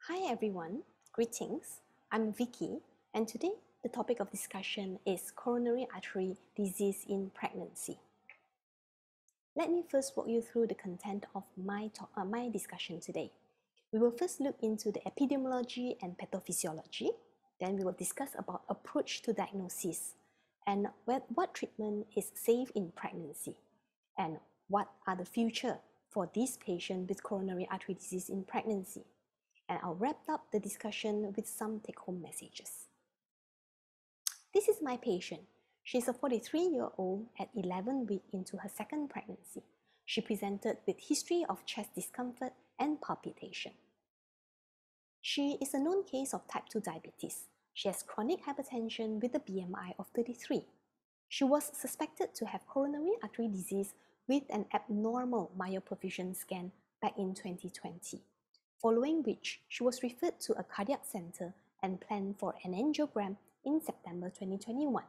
Hi everyone, greetings. I'm Vicky, and today the topic of discussion is coronary artery disease in pregnancy. Let me first walk you through the content of my discussion today. We will first look into the epidemiology and pathophysiology. Then we will discuss about approach to diagnosis and what treatment is safe in pregnancy and what are the future for this patient with coronary artery disease in pregnancy. And I'll wrap up the discussion with some take-home messages. This is my patient. She's a 43-year-old at 11 weeks into her second pregnancy. She presented with history of chest discomfort and palpitation. She is a known case of type 2 diabetes. She has chronic hypertension with a BMI of 33. She was suspected to have coronary artery disease with an abnormal myoperfusion scan back in 2020. Following which, she was referred to a cardiac center and planned for an angiogram in September 2021.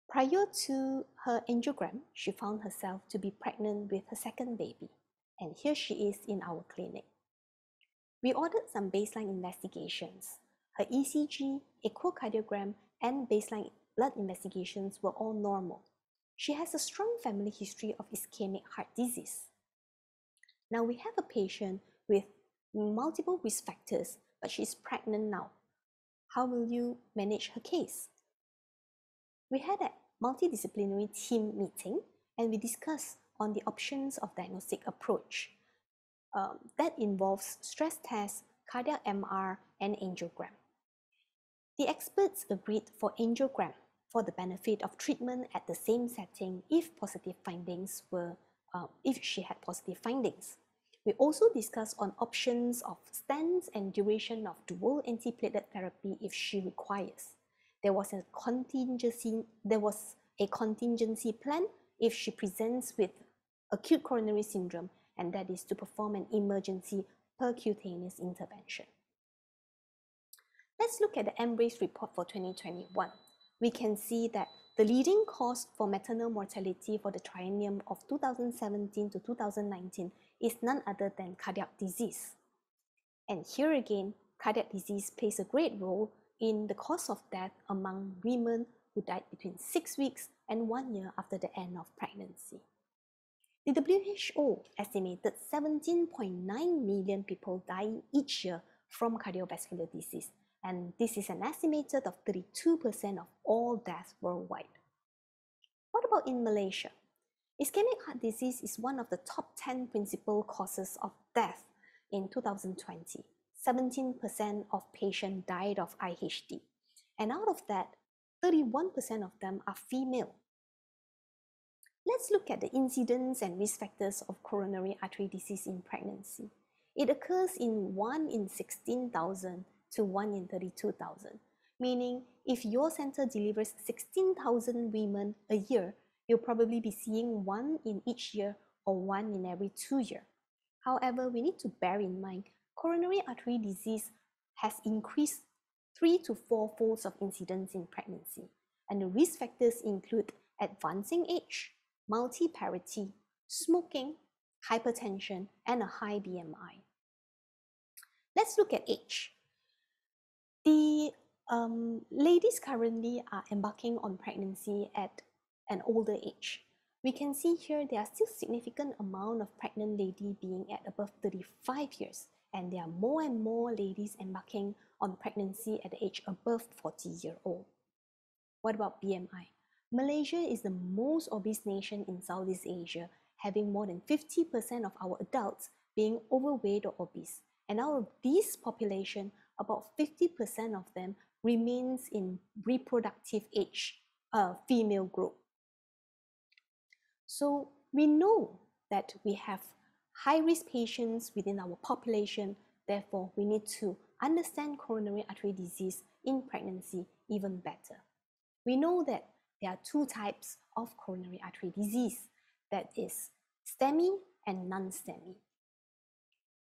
Prior to her angiogram, she found herself to be pregnant with her second baby, and here she is in our clinic. We ordered some baseline investigations. Her ECG, echocardiogram, and baseline blood investigations were all normal. She has a strong family history of ischemic heart disease. Now we have a patient with multiple risk factors, but she's pregnant now. How will you manage her case? We had a multidisciplinary team meeting and we discussed on the options of diagnostic approach. That involves stress test, cardiac MR, and angiogram. The experts agreed for angiogram for the benefit of treatment at the same setting if she had positive findings. We also discussed on options of stents and duration of dual antiplatelet therapy if she requires. There was a contingency plan if she presents with acute coronary syndrome, and that is to perform an emergency percutaneous intervention. Let's look at the EMBRACE report for 2021. We can see that the leading cause for maternal mortality for the triennium of 2017 to 2019 is none other than cardiac disease. And here again, cardiac disease plays a great role in the cause of death among women who died between 6 weeks and 1 year after the end of pregnancy. The WHO estimated 17.9 million people die each year from cardiovascular disease, and this is an estimated of 32% of all deaths worldwide. What about in Malaysia? Ischemic heart disease is one of the top 10 principal causes of death in 2020. 17% of patients died of IHD, and out of that, 31% of them are female. Let's look at the incidence and risk factors of coronary artery disease in pregnancy. It occurs in 1 in 16,000 to 1 in 32,000, meaning if your center delivers 16,000 women a year, you'll probably be seeing 1 in each year or 1 in every 2 years. However, we need to bear in mind coronary artery disease has increased 3 to 4-folds of incidence in pregnancy, and the risk factors include advancing age, multiparity, smoking, hypertension, and a high BMI. Let's look at age. The ladies currently are embarking on pregnancy at an older age. We can see here there are still significant amount of pregnant ladies being at above 35 years, and there are more and more ladies embarking on pregnancy at the age above 40-year-old. What about BMI? Malaysia is the most obese nation in Southeast Asia, having more than 50% of our adults being overweight or obese. And out of this population, about 50% of them remains in reproductive age, female group. So we know that we have high-risk patients within our population, therefore we need to understand coronary artery disease in pregnancy even better. We know that there are 2 types of coronary artery disease, that is STEMI and non-STEMI.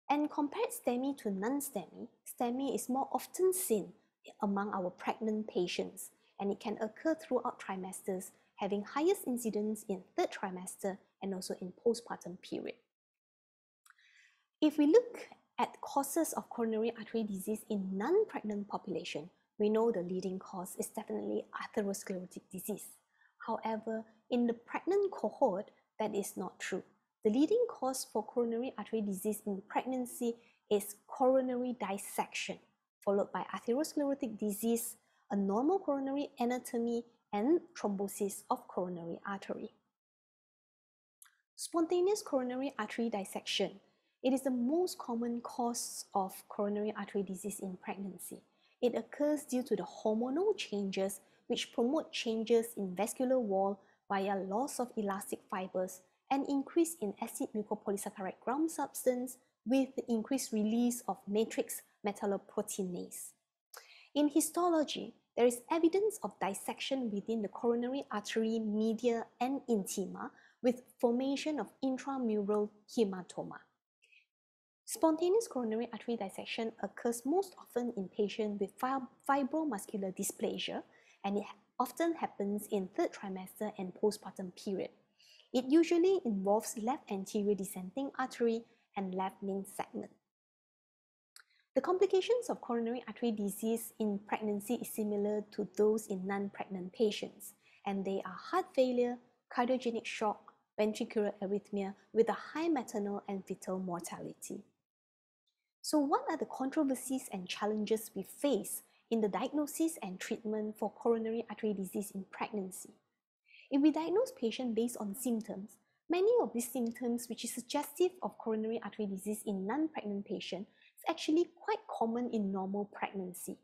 And compared STEMI to non-STEMI, STEMI is more often seen among our pregnant patients, and it can occur throughout trimesters, having highest incidence in 3rd trimester and also in postpartum period. If we look At causes of coronary artery disease in non-pregnant population, we know the leading cause is definitely atherosclerotic disease. However, in the pregnant cohort, that is not true. The leading cause for coronary artery disease in pregnancy is coronary dissection, followed by atherosclerotic disease, a normal coronary anatomy, and thrombosis of coronary artery. Spontaneous coronary artery dissection. It is the most common cause of coronary artery disease in pregnancy. It occurs due to the hormonal changes which promote changes in vascular wall via loss of elastic fibers and increase in acid mucopolysaccharide ground substance with the increased release of matrix metalloproteinase. In histology, there is evidence of dissection within the coronary artery media and intima with formation of intramural hematoma. Spontaneous coronary artery dissection occurs most often in patients with fibromuscular dysplasia, and it often happens in third trimester and postpartum period. It usually involves left anterior descending artery and left main segment. The complications of coronary artery disease in pregnancy is similar to those in non-pregnant patients, and they are heart failure, cardiogenic shock, ventricular arrhythmia with a high maternal and fetal mortality. So what are the controversies and challenges we face in the diagnosis and treatment for coronary artery disease in pregnancy? If we diagnose patients based on symptoms, many of these symptoms which is suggestive of coronary artery disease in non-pregnant patients is actually quite common in normal pregnancy.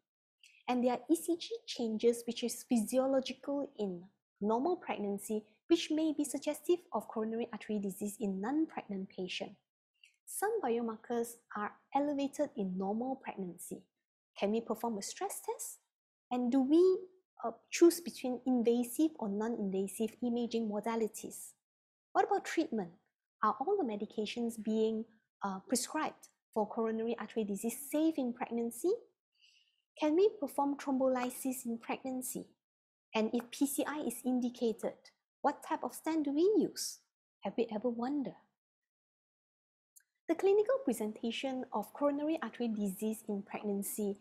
And there are ECG changes which is physiological in normal pregnancy which may be suggestive of coronary artery disease in non-pregnant patients. Some biomarkers are elevated in normal pregnancy. Can we perform a stress test? And do we choose between invasive or non-invasive imaging modalities? What about treatment? Are all the medications being prescribed for coronary artery disease safe in pregnancy? Can we perform thrombolysis in pregnancy? And if PCI is indicated, what type of stent do we use? Have we ever wondered? The clinical presentation of coronary artery disease in pregnancy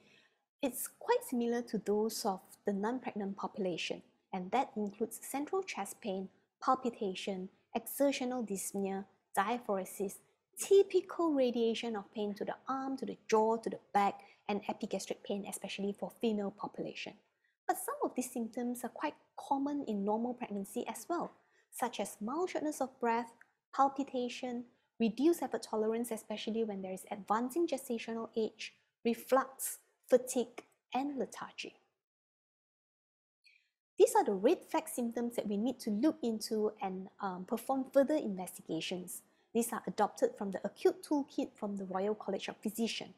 is quite similar to those of the non-pregnant population, and that includes central chest pain, palpitation, exertional dyspnea, diaphoresis, typical radiation of pain to the arm, to the jaw, to the back, and epigastric pain, especially for female population. But some of these symptoms are quite common in normal pregnancy as well, such as mild shortness of breath, palpitation, reduced effort tolerance, especially when there is advancing gestational age, reflux, fatigue, and lethargy. These are the red flag symptoms that we need to look into and perform further investigations. These are adopted from the acute toolkit from the Royal College of Physicians.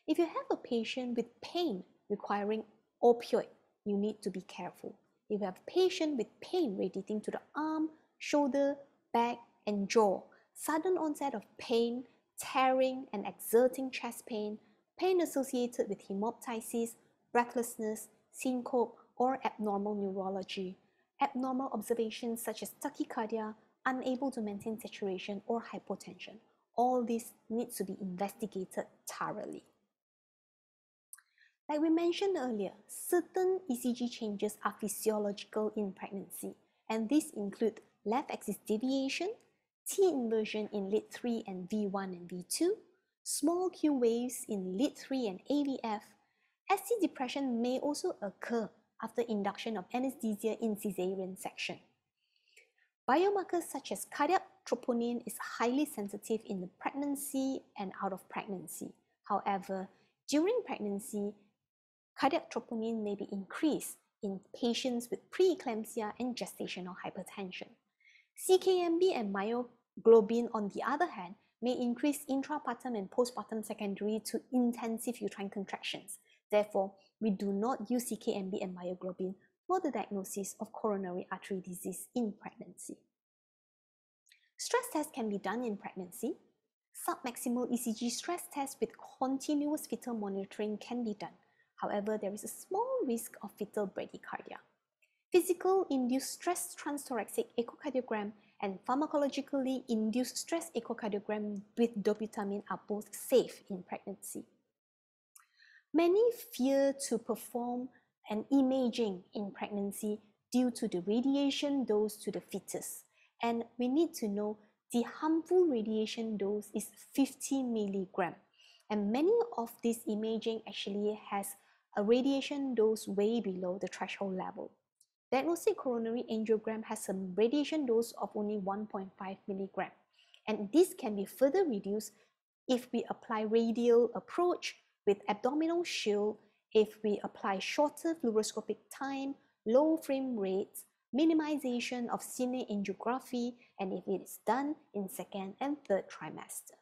If you have a patient with pain requiring opioid, you need to be careful. If you have a patient with pain radiating to the arm, shoulder, back, and jaw, sudden onset of pain, tearing and exerting chest pain, pain associated with hemoptysis, breathlessness, syncope, or abnormal neurology, abnormal observations such as tachycardia, unable to maintain saturation, or hypotension. All this needs to be investigated thoroughly. Like we mentioned earlier, certain ECG changes are physiological in pregnancy, and these include left axis deviation, T inversion in lead 3 and V1 and V2, small Q waves in lead 3 and AVF. ST depression may also occur after induction of anesthesia in caesarean section. Biomarkers such as cardiac troponin is highly sensitive in the pregnancy and out of pregnancy. However, during pregnancy, cardiac troponin may be increased in patients with preeclampsia and gestational hypertension. CKMB and myoglobin, on the other hand, may increase intrapartum and postpartum secondary to intensive uterine contractions. Therefore, we do not use CKMB and myoglobin for the diagnosis of coronary artery disease in pregnancy. Stress tests can be done in pregnancy. Submaximal ECG stress test with continuous fetal monitoring can be done. However, there is a small risk of fetal bradycardia. Physical induced stress transthoracic echocardiogram and pharmacologically induced stress echocardiogram with dobutamine are both safe in pregnancy. Many fear to perform an imaging in pregnancy due to the radiation dose to the fetus. And we need to know the harmful radiation dose is 50 milligram. And many of this imaging actually has a radiation dose way below the threshold level. Diagnostic coronary angiogram has a radiation dose of only 1.5 milligram. And this can be further reduced if we apply radial approach with abdominal shield, if we apply shorter fluoroscopic time, low frame rates, minimization of cine angiography, and if it is done in second and third trimester.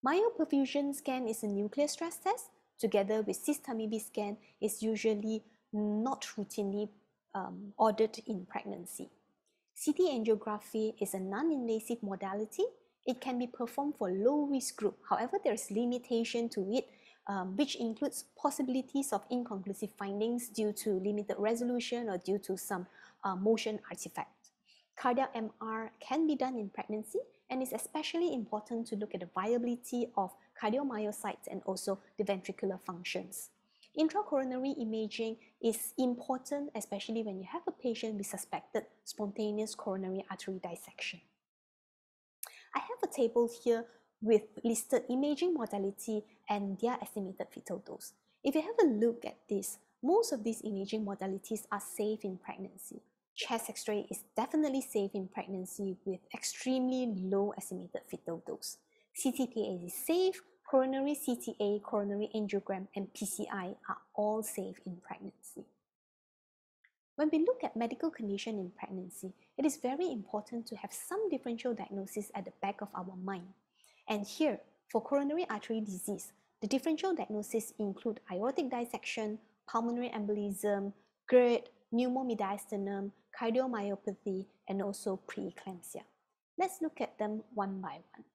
Myoperfusion scan is a nuclear stress test. Together with cis-TIMI scan is usually not routinely ordered in pregnancy. CT angiography is a non-invasive modality. It can be performed for low-risk group. However, there is limitation to it, which includes possibilities of inconclusive findings due to limited resolution or due to some motion artifact. Cardiac MR can be done in pregnancy, and it's especially important to look at the viability of cardiomyocytes and also the ventricular functions. Intracoronary imaging is important, especially when you have a patient with suspected spontaneous coronary artery dissection. I have a table here with listed imaging modality and their estimated fetal dose. If you have a look at this, most of these imaging modalities are safe in pregnancy. Chest X-ray is definitely safe in pregnancy with extremely low estimated fetal dose. CTPA is safe, coronary CTA, coronary angiogram, and PCI are all safe in pregnancy. When we look at medical condition in pregnancy, it is very important to have some differential diagnosis at the back of our mind. And here, for coronary artery disease, the differential diagnosis include aortic dissection, pulmonary embolism, GERD, pneumomediastinum, cardiomyopathy, and also preeclampsia. Let's look at them one by one.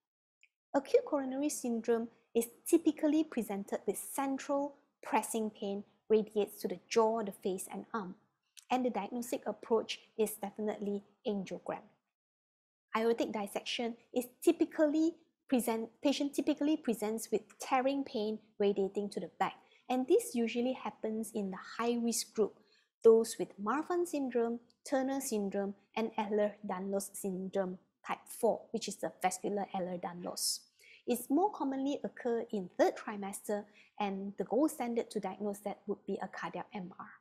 Acute coronary syndrome is typically presented with central pressing pain radiates to the jaw, the face, and arm. And the diagnostic approach is definitely angiogram. Aortic dissection is patient typically presents with tearing pain radiating to the back, and this usually happens in the high-risk group, those with Marfan syndrome, Turner syndrome, and Ehlers-Danlos syndrome type 4, which is the vascular Ehlers-Danlos. It's more commonly occur in third trimester, and the gold standard to diagnose that would be a cardiac MR.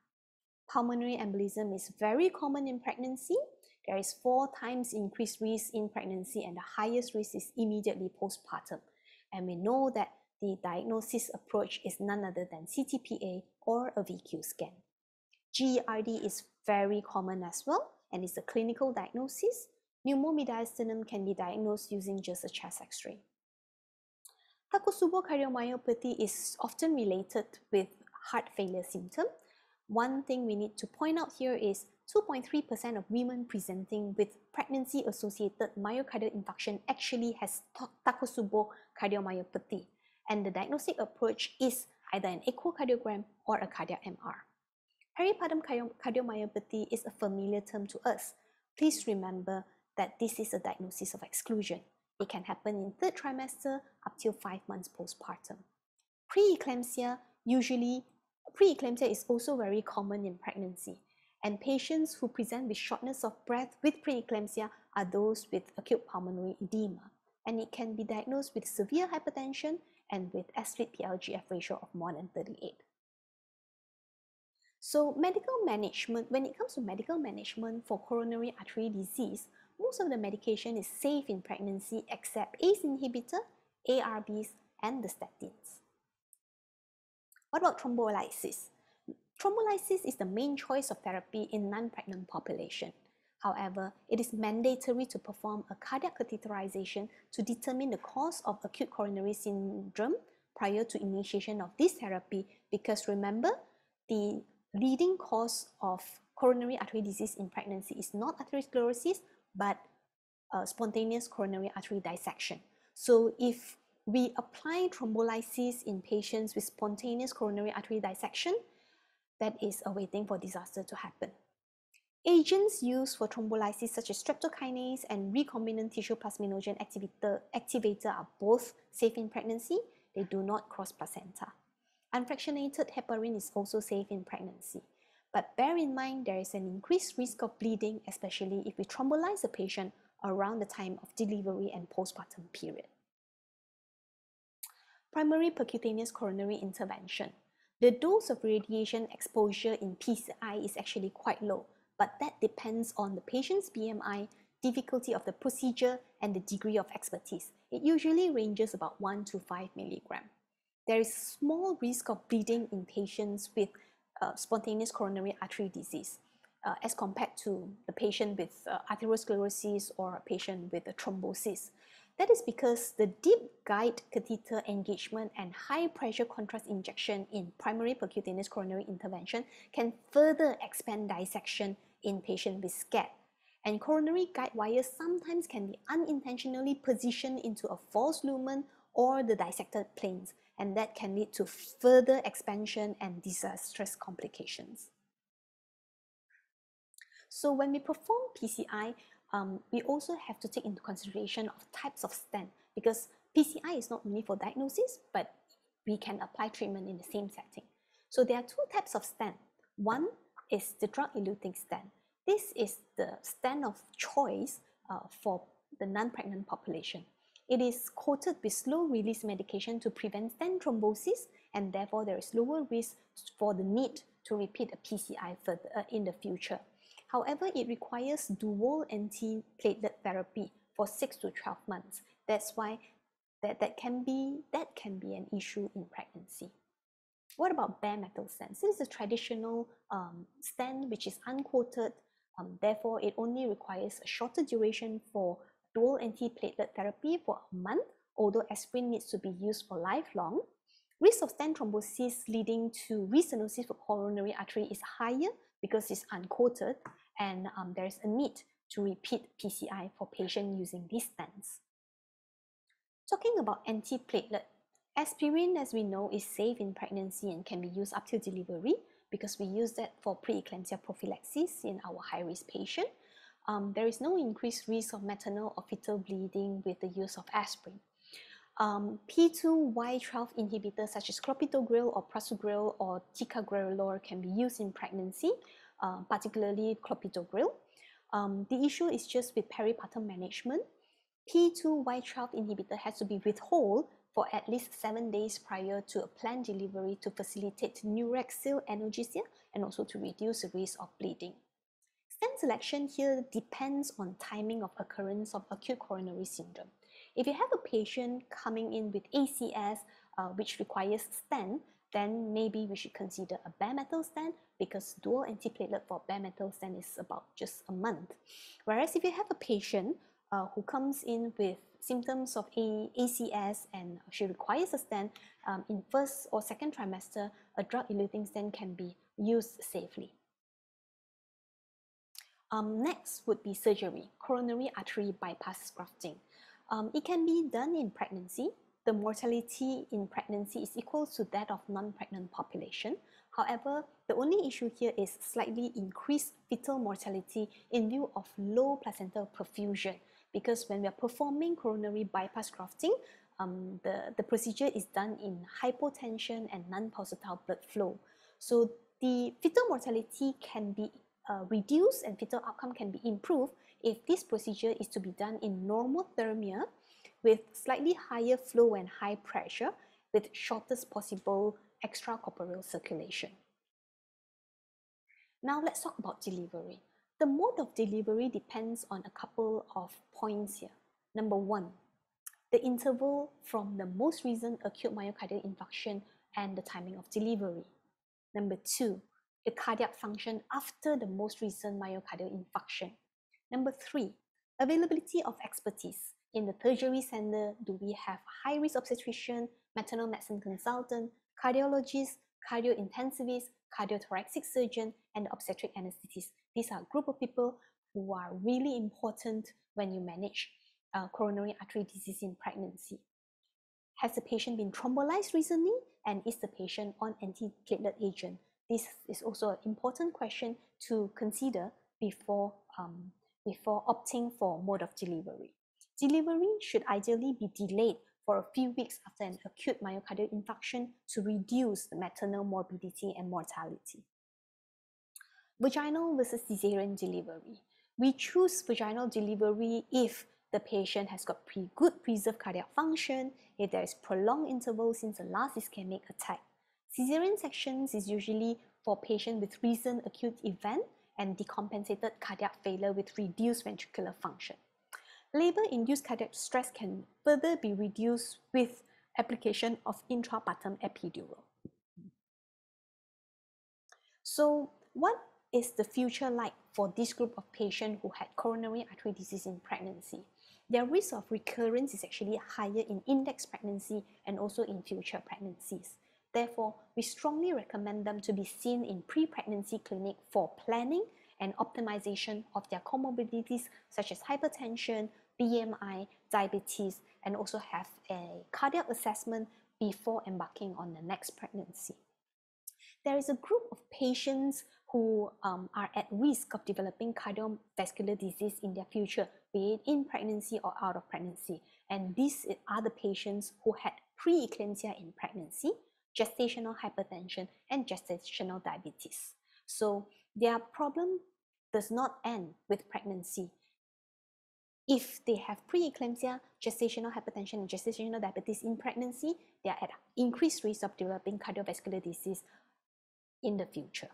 Pulmonary embolism is very common in pregnancy. There is 4 times increased risk in pregnancy, and the highest risk is immediately postpartum. And we know that the diagnosis approach is none other than CTPA or a VQ scan. GERD is very common as well, and it's a clinical diagnosis. Pneumomediastinum can be diagnosed using just a chest X-ray. Takotsubo cardiomyopathy is often related with heart failure symptom. One thing we need to point out here is 2.3% of women presenting with pregnancy-associated myocardial infarction actually has Takotsubo cardiomyopathy, and the diagnostic approach is either an echocardiogram or a cardiac MR. Peripartum cardiomyopathy is a familiar term to us. Please remember that this is a diagnosis of exclusion. It can happen in third trimester up till 5 months postpartum. Preeclampsia is also very common in pregnancy, and patients who present with shortness of breath with preeclampsia are those with acute pulmonary edema, and it can be diagnosed with severe hypertension and with S-FLIT-PLGF ratio of more than 38. So medical management, when it comes to medical management for coronary artery disease, most of the medication is safe in pregnancy except ACE inhibitor, ARBs, and the statins. What about thrombolysis? Thrombolysis is the main choice of therapy in non-pregnant population. However, it is mandatory to perform a cardiac catheterization to determine the cause of acute coronary syndrome prior to initiation of this therapy, because remember, the leading cause of coronary artery disease in pregnancy is not atherosclerosis, but spontaneous coronary artery dissection. So if we apply thrombolysis in patients with spontaneous coronary artery dissection, that is awaiting for disaster to happen. Agents used for thrombolysis such as streptokinase and recombinant tissue plasminogen activator are both safe in pregnancy. They do not cross placenta. Unfractionated heparin is also safe in pregnancy. But bear in mind there is an increased risk of bleeding, especially if we thrombolyze a patient around the time of delivery and postpartum period. Primary percutaneous coronary intervention. The dose of radiation exposure in PCI is actually quite low, but that depends on the patient's BMI, difficulty of the procedure, and the degree of expertise. It usually ranges about 1 to 5 milligram. There is small risk of bleeding in patients with spontaneous coronary artery disease as compared to the patient with atherosclerosis or a patient with a thrombosis. That is because the deep guide catheter engagement and high pressure contrast injection in primary percutaneous coronary intervention can further expand dissection in patients with SCAD. And coronary guide wires sometimes can be unintentionally positioned into a false lumen or the dissected planes, and that can lead to further expansion and disastrous complications. So when we perform PCI, we also have to take into consideration of types of stent, because PCI is not only for diagnosis, but we can apply treatment in the same setting. So there are two types of stent. One is the drug-eluting stent. This is the stent of choice for the non-pregnant population. It is coated with slow-release medication to prevent stent thrombosis, and therefore there is lower risk for the need to repeat a PCI in the future. However, it requires dual antiplatelet therapy for 6 to 12 months. That's why that can be an issue in pregnancy. What about bare metal stents? This is a traditional stent which is uncoated. Therefore, it only requires a shorter duration for dual antiplatelet therapy for a month, although aspirin needs to be used for lifelong. Risk of stent thrombosis leading to restenosis of coronary artery is higher because it's uncoated, and there is a need to repeat PCI for patients using these stents. Talking about antiplatelet, aspirin, as we know, is safe in pregnancy and can be used up till delivery because we use that for preeclampsia prophylaxis in our high-risk patient. There is no increased risk of maternal or fetal bleeding with the use of aspirin. P2Y12 inhibitors such as clopidogrel or prasugrel or ticagrelor can be used in pregnancy, particularly clopidogrel. The issue is just with peripartum management. P2Y12 inhibitor has to be withheld for at least 7 days prior to a planned delivery to facilitate neuraxial analgesia and also to reduce the risk of bleeding. Stent selection here depends on timing of occurrence of acute coronary syndrome. If you have a patient coming in with ACS which requires stent, then maybe we should consider a bare metal stent because dual antiplatelet for bare metal stent is about just a month. Whereas if you have a patient who comes in with symptoms of ACS and she requires a stent, in first or second trimester, a drug-eluting stent can be used safely. Next would be surgery, coronary artery bypass grafting. It can be done in pregnancy. The mortality in pregnancy is equal to that of non-pregnant population. However, the only issue here is slightly increased fetal mortality in view of low placental perfusion, because when we are performing coronary bypass grafting, the procedure is done in hypotension and non-pulsatile blood flow. So the fetal mortality can be reduced and fetal outcome can be improved if this procedure is to be done in normothermia with slightly higher flow and high pressure with shortest possible extracorporeal circulation. Now let's talk about delivery. The mode of delivery depends on a couple of points here. Number one, the interval from the most recent acute myocardial infarction and the timing of delivery. Number two, the cardiac function after the most recent myocardial infarction. Number three, availability of expertise. In the tertiary center, do we have high-risk obstetrician, maternal medicine consultant, cardiologist, cardiointensivist, cardiothoracic surgeon, and obstetric anesthetist? These are a group of people who are really important when you manage coronary artery disease in pregnancy. Has the patient been thrombolyzed recently, and is the patient on antiplatelet agent? This is also an important question to consider before opting for mode of delivery. Delivery should ideally be delayed for a few weeks after an acute myocardial infarction to reduce the maternal morbidity and mortality. Vaginal versus caesarean delivery. We choose vaginal delivery if the patient has got good preserved cardiac function, if there is prolonged interval since the last ischemic attack. Caesarean sections is usually for patients with recent acute event and decompensated cardiac failure with reduced ventricular function. Labor-induced cardiac stress can further be reduced with application of intrapartum epidural. So, what is the future like for this group of patients who had coronary artery disease in pregnancy? Their risk of recurrence is actually higher in index pregnancy and also in future pregnancies. Therefore, we strongly recommend them to be seen in pre-pregnancy clinic for planning and optimization of their comorbidities such as hypertension, BMI, diabetes, and also have a cardiac assessment before embarking on the next pregnancy. There is a group of patients who are at risk of developing cardiovascular disease in their future, be it in pregnancy or out of pregnancy. And these are the patients who had preeclampsia in pregnancy, gestational hypertension, and gestational diabetes. So their problem does not end with pregnancy. If they have preeclampsia, gestational hypertension, and gestational diabetes in pregnancy, they are at increased risk of developing cardiovascular disease in the future.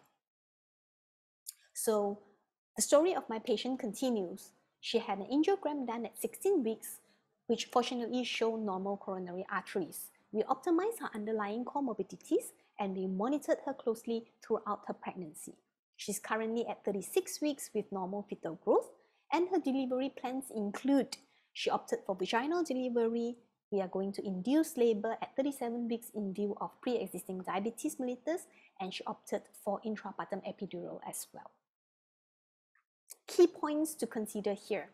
So the story of my patient continues. She had an angiogram done at 16 weeks, which fortunately showed normal coronary arteries. We optimized her underlying comorbidities and we monitored her closely throughout her pregnancy. She's currently at 36 weeks with normal fetal growth, and her delivery plans include: she opted for vaginal delivery. We are going to induce labor at 37 weeks in view of pre-existing diabetes mellitus, and she opted for intrapartum epidural as well. Key points to consider here.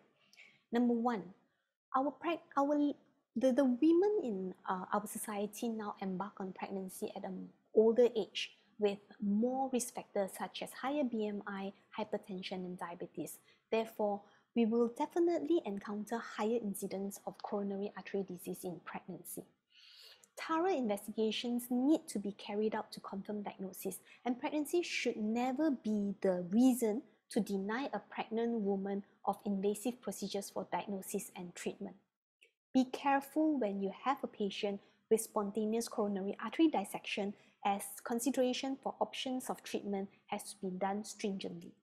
Number one, the women in our society now embark on pregnancy at an older age with more risk factors such as higher BMI, hypertension, and diabetes. Therefore, we will definitely encounter higher incidence of coronary artery disease in pregnancy. Thorough investigations need to be carried out to confirm diagnosis, and pregnancy should never be the reason to deny a pregnant woman of invasive procedures for diagnosis and treatment. Be careful when you have a patient with spontaneous coronary artery dissection, as consideration for options of treatment has to be done stringently.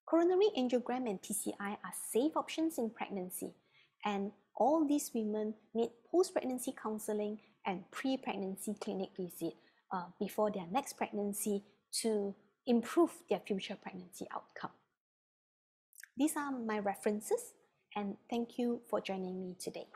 Coronary angiogram and PCI are safe options in pregnancy, and all these women need post-pregnancy counseling and pre-pregnancy clinic visit before their next pregnancy to improve their future pregnancy outcome. These are my references, and thank you for joining me today.